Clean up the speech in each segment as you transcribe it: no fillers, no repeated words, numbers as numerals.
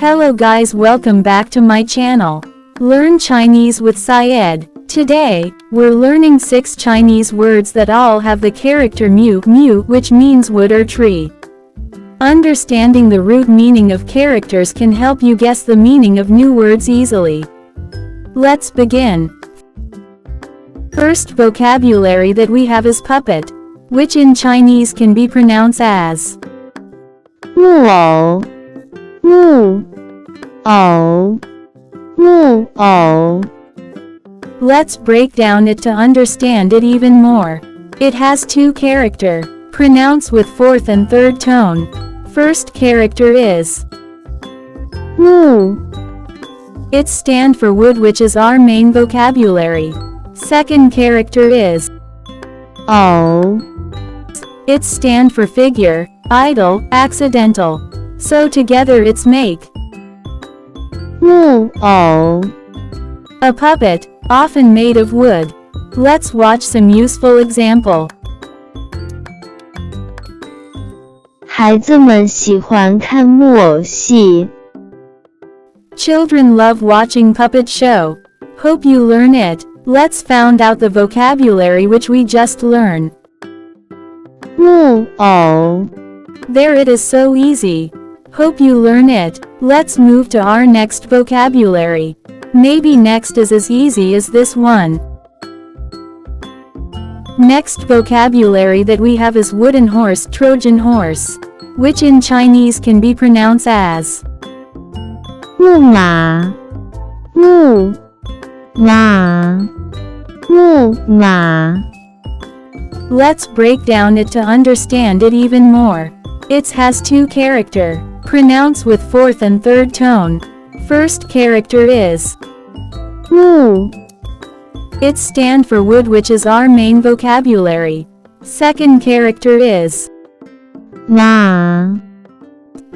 Hello guys, welcome back to my channel. Learn Chinese with Syed. Today, we're learning 6 Chinese words that all have the character mu, which means wood or tree. Understanding the root meaning of characters can help you guess the meaning of new words easily. Let's begin. First vocabulary that we have is puppet, which in Chinese can be pronounced as 木偶，木偶，木偶。 Let's break down it to understand it even more. It has 2 characters, pronounced with 4th and 3rd tone. First character is 木 It stands for wood, which is our main vocabulary. Second character is 偶， It stands for figure, idle, accidental. So together it's make 木偶。 a puppet, often made of wood. Let's watch some useful example. 孩子们喜欢看木偶戏。 Children love watching puppet show. Hope you learn it. Let's find out the vocabulary which we just learned. 木偶， There it is, so easy. Hope you learn it. Let's move to our next vocabulary. Maybe next is as easy as this one. Next vocabulary that we have is wooden horse, Trojan horse, which in Chinese can be pronounced as 木马，木马，木马。 Let's break down it to understand it even more. It has 2 characters, pronounced with 4th and 3rd tone. First character is 木 It stands for wood, which is our main vocabulary. Second character is 马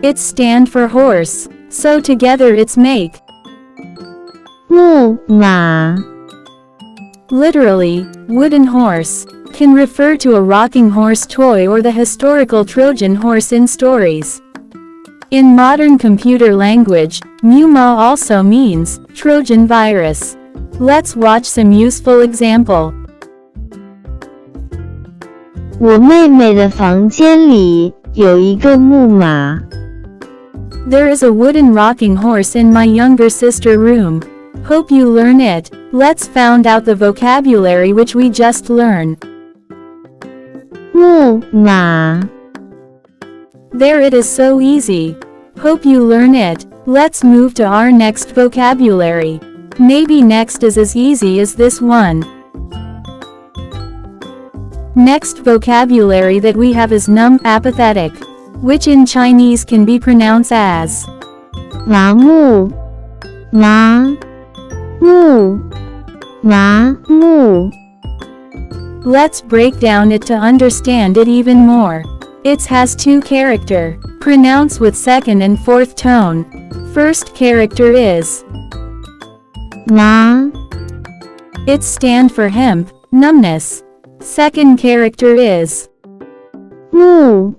It stands for horse. So together it's make 木马。 Literally, wooden horse can refer to a rocking horse toy or the historical Trojan horse in stories. In modern computer language, Muma also means Trojan virus. Let's watch some useful example. 我妹妹的房间里有一个木马。 There is a wooden rocking horse in my younger sister room. Hope you learn it. Let's find out the vocabulary which we just learned. 木马， There it is, so easy. Hope you learn it. Let's move to our next vocabulary. Maybe next is as easy as this one. Next vocabulary that we have is numb, apathetic, which in Chinese can be pronounced as 麻木，麻木，麻木。 Let's break down it to understand it even more. It has 2 characters, pronounced with 2nd and 4th tone. First character is 麻 It stands for hemp, numbness. Second character is 木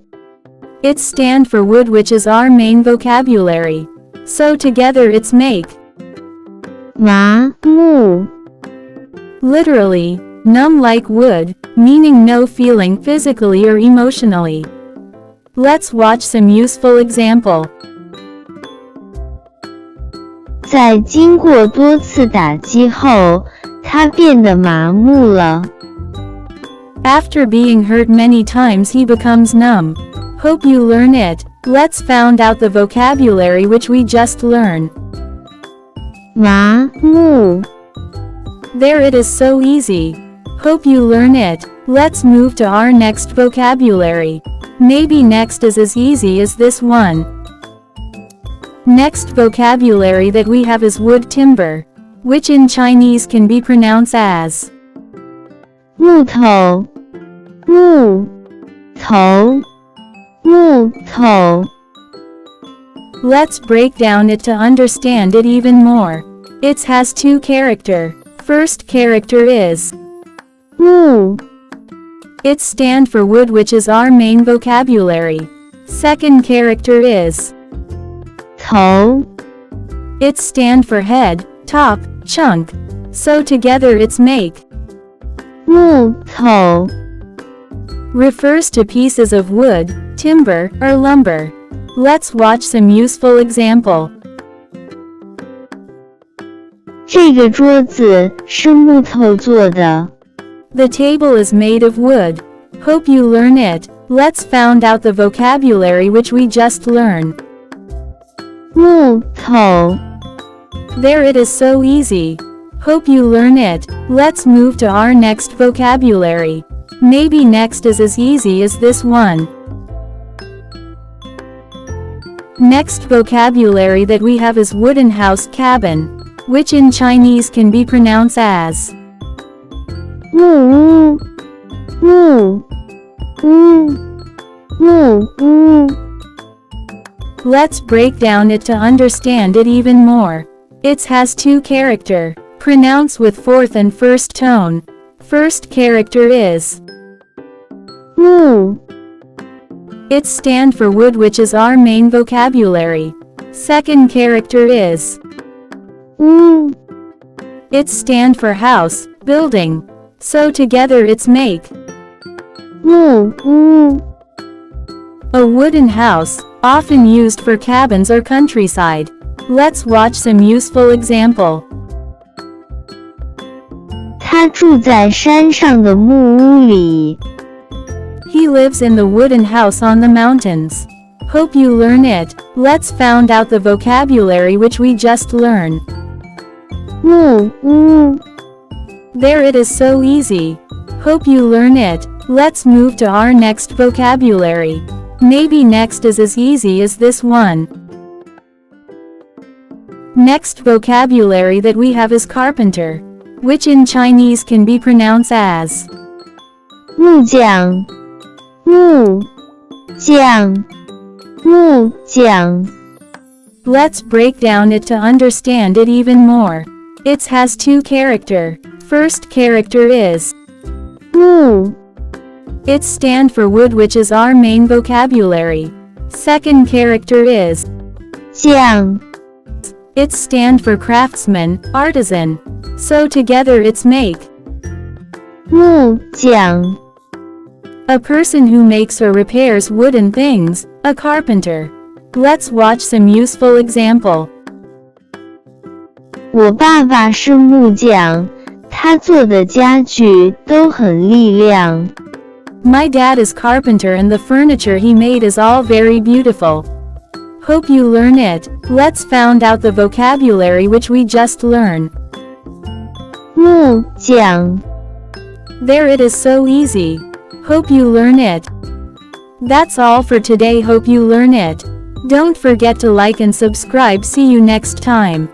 It stands for wood, which is our main vocabulary. So together it's make 麻木。 literally, numb like wood, meaning no feeling physically or emotionally. Let's watch some useful example. 在经过多次打击后，他变得麻木了。 After being hurt many times he becomes numb. Hope you learn it. Let's find out the vocabulary which we just learned. 麻木， There it is, so easy. Hope you learn it. Let's move to our next vocabulary. Maybe next is as easy as this one. Next vocabulary that we have is wood, timber, which in Chinese can be pronounced as 木头，木头，木头。 Let's break down it to understand it even more. It has 2 characters. First character is 木 It stands for wood, which is our main vocabulary. Second character is 头 It stand for head, top, chunk. So together it's make. 木头 Refers to pieces of wood, timber, or lumber. Let's watch some useful example. 这个桌子是木头做的。 The table is made of wood. Hope you learn it. Let's find out the vocabulary which we just learned. 木头 There, it is so easy. Hope you learn it. Let's move to our next vocabulary. Maybe next is as easy as this one. Next vocabulary that we have is wooden house cabin, which in Chinese can be pronounced as 木屋木屋木屋 Let's break down it to understand it even more. It has two character. Pronounce with fourth and first tone. First character is 木 It stand for wood, which is our main vocabulary. Second character is 屋 It stand for house, building. So together it's make. 木屋 A wooden house, often used for cabins or countryside. Let's watch some useful example. 他住在山上的木屋里。 He lives in the wooden house on the mountains. Hope you learn it. Let's find out the vocabulary which we just learned. 木屋 There, it is so easy. Hope you learn it. Let's move to our next vocabulary. Maybe next is as easy as this one. Next vocabulary that we have is carpenter, which in Chinese can be pronounced as 木匠木匠木匠 Let's break down it to understand it even more. It has two character. First character is 木 It stand for wood, which is our main vocabulary. Second character is 匠 It stand for craftsman, artisan. So together it's make. 木匠 A person who makes or repairs wooden things, a carpenter. Let's watch some useful example. 我爸爸是木匠，他做的家具都很力亮。 My dad is carpenter and the furniture he made is all very beautiful. Hope you learn it. Let's find out the vocabulary which we just learned. 木匠 There, it is so easy. Hope you learn it. That's all for today. Hope you learn it. Don't forget to like and subscribe. See you next time.